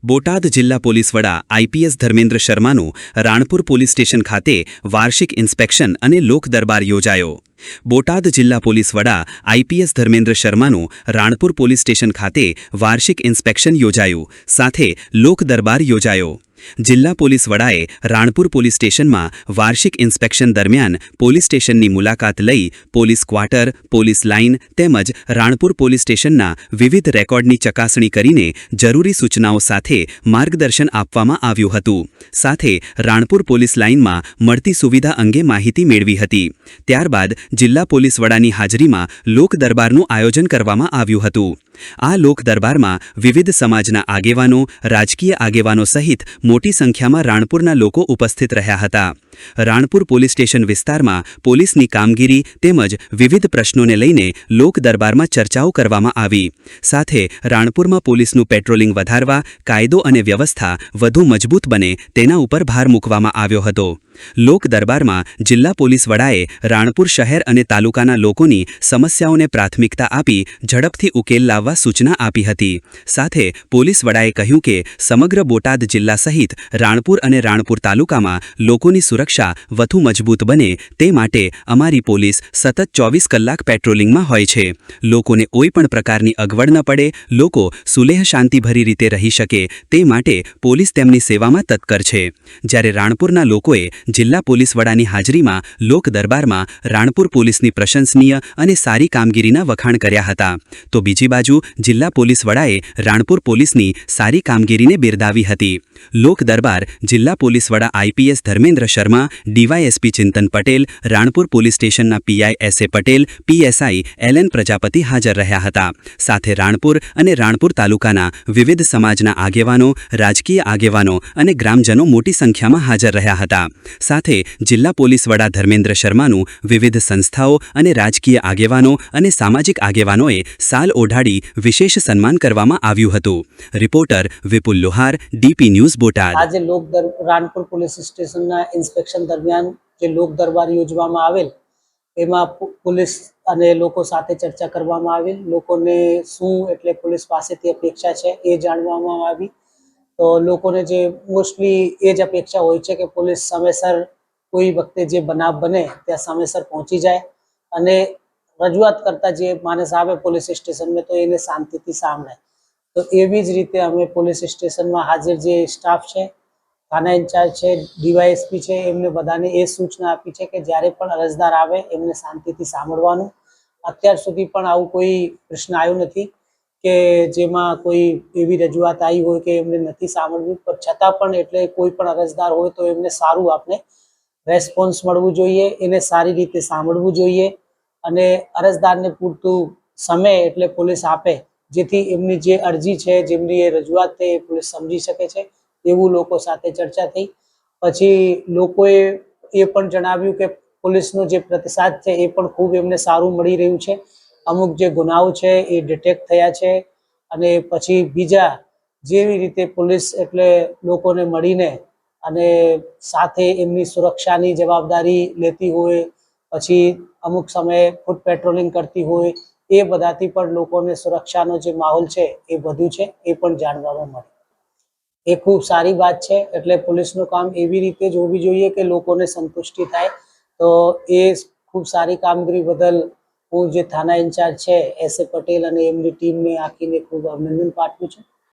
બોટાદ જિલ્લા પોલીસ વડા આઈપીએસ ધર્મેન્દ્ર શર્માનું રાણપુર પોલીસ સ્ટેશન ખાતે વાર્ષિક ઇન્સ્પેક્શન અને લોક દરબાર યોજાયો। બોટાદ જિલ્લા પોલીસ વડા આઈપીએસ ધર્મેન્દ્ર શર્માનું રાણપુર પોલીસ સ્ટેશન ખાતે વાર્ષિક ઇન્સ્પેક્શન યોજાયું, સાથે લોક દરબાર યોજાયો। જિલ્લા પોલીસ વડાએ રાણપુર પોલીસ સ્ટેશનમાં વાર્ષિક ઇન્સ્પેક્શન દરમિયાન પોલીસ સ્ટેશનની મુલાકાત લઈ પોલીસ ક્વાર્ટર, પોલીસ લાઇન તેમજ રાણપુર પોલીસ સ્ટેશનના વિવિધ રેકોર્ડની ચકાસણી કરીને જરૂરી સૂચનાઓ સાથે માર્ગદર્શન આપવામાં આવ્યું હતું। સાથે રાણપુર પોલીસ લાઇનમાં મળતી સુવિધા અંગે માહિતી મેળવી હતી। ત્યારબાદ જિલ્લા પોલીસ વડાની હાજરીમાં લોક દરબારનું આયોજન કરવામાં આવ્યું હતું। આ લોક દરબારમાં વિવિધ સમાજના આગેવાનો, રાજકીય આગેવાનો સહિત મોટી સંખ્યામાં રાણપુરના લોકો ઉપસ્થિત રહ્યા હતા। રાણપુર પોલીસ સ્ટેશન વિસ્તારમાં પોલીસની કામગીરી તેમજ વિવિધ પ્રશ્નોને લઈને લોક દરબારમાં ચર્ચાઓ કરવામાં આવી। સાથે રાણપુરમાં પોલીસનું પેટ્રોલિંગ વધારવા, કાયદો અને વ્યવસ્થા વધુ મજબૂત બને તેના ઉપર ભાર મૂકવામાં આવ્યો હતો। લોક દરબારમાં જિલ્લા પોલીસ વડાએ રાણપુર શહેર અને તાલુકાના લોકોની સમસ્યાઓને પ્રાથમિકતા આપી ઝડપથી ઉકેલ લાવવા સૂચના આપી હતી। સાથે પોલીસ વડાએ કહ્યું કે સમગ્ર બોટાદ જિલ્લા સહિત રાણપુર અને રાણપુર તાલુકામાં લોકોની સુરક્ષા વધુ મજબૂત બને તે માટે અમારી પોલીસ સતત 24 કલાક પેટ્રોલિંગમાં હોય છે। લોકોને કોઈ પણ પ્રકારની અગવડ ન પડે, લોકો સુલેહ શાંતિભરી રીતે રહી શકે તે માટે પોલીસ તેમની સેવામાં તત્પર છે। જ્યારે રાણપુરના લોકોએ જિલ્લા પોલીસ વડાની હાજરીમાં લોક દરબારમાં રાણપુર પોલીસની પ્રશંસનીય અને સારી કામગીરીના વખાણ કર્યા હતા, તો બીજી બાજુ જિલ્લા પોલીસ વડાએ રાણપુર પોલીસની સારી કામગીરીને બિરદાવી હતી। લોક દરબાર જિલ્લા પોલીસ વડા IPS Dharmendra Sharma, DySP Chintan Patel, Ranpur police સ્ટેશનના PI SA Patel, PSI LN Prajapati હાજર રહ્યા હતા। સાથે રાણપુર અને રાણપુર તાલુકાના વિવિધ સમાજના આગેવાનો, રાજકીય આગેવાનો અને ગ્રામજનો મોટી સંખ્યામાં હાજર રહ્યા હતા। સાથે જિલ્લા પોલીસ વડા ધર્મેન્દ્ર શર્માનું વિવિધ સંસ્થાઓ અને રાજકીય આગેવાનો અને સામાજિક આગેવાનોએ સાલ ઓઢાડી વિશેષ સન્માન કરવામાં આવ્યું હતું। રિપોર્ટર વિપુલ લોહાર, ડીપી ન્યૂઝ બોટાદ। આજે રાણપુર પોલીસ સ્ટેશનના ઇન્સ્પેક્શન દરમિયાન જે લોક દરબાર યોજવામાં આવેલ એમાં પોલીસ અને લોકો સાથે ચર્ચા કરવામાં આવેલ। લોકોને શું એટલે પોલીસ પાસેથી અપેક્ષા છે એ જાણવામાં આવી। તો લોકોને જે મોસ્ટલી એ જ અપેક્ષા હોય છે કે પોલીસ સમયસર કોઈ વખતે જે બનાવ બને ત્યાં સમયસર પહોંચી જાય અને રજૂઆત કરતા જે માણસ આવે પોલીસ સ્ટેશનમાં તો એને શાંતિથી સાંભળે। તો એવી જ રીતે અમે પોલીસ સ્ટેશનમાં હાજર જે સ્ટાફ છે, થાના ઇન્ચાર્જ છે, ડીવાયએસપી છે, એમને બધાને એ સૂચના આપી છે કે જ્યારે પણ અરજદાર આવે એમને શાંતિથી સાંભળવાનું। અત્યાર સુધી પણ આવું કોઈ પ્રશ્ન આવ્યો નથી કે જેમાં કોઈ એવી રજૂઆત આવી હોય કે એમને નથી સાંભળવું, પણ છતાં પણ એટલે કોઈ પણ અરજદાર હોય તો એમને સારું આપણે રેસ્પોન્સ મળવું જોઈએ, એને સારી રીતે સાંભળવું જોઈએ અને અરજદારને પૂરતું સમય એટલે પોલીસ આપે જેથી એમની જે અરજી છે, જેમની એ રજૂઆત છે એ પોલીસ સમજી શકે છે। એવું લોકો સાથે ચર્ચા થઈ। પછી લોકોએ એ પણ જણાવ્યું કે પોલીસનો જે પ્રતિસાદ છે એ પણ ખૂબ એમને સારું મળી રહ્યું છે। અમુક જે ગુનાઓ છે એ ડિટેક્ટ થયા છે અને પછી બીજા જેવી રીતે પોલીસ એટલે લોકોને મળીને અને સાથે એમની સુરક્ષાની જવાબદારી લેતી હોય, પછી અમુક સમયે ફૂટ પેટ્રોલિંગ કરતી હોય, એ બધાથી પણ લોકોને સુરક્ષાનો જે માહોલ છે એ વધુ છે એ પણ જાણવામાં મળે। એ ખૂબ સારી વાત છે। એટલે પોલીસનું કામ એવી રીતે જ હોવી જોઈએ કે લોકોને સંતુષ્ટિ થાય। તો એ ખૂબ સારી કામગીરી બદલ હું જે થાના ઇન્ચાર્જ છે એસએ પટેલ અને એમની ટીમને આખીને ખૂબ અભિનંદન પાઠવું છું।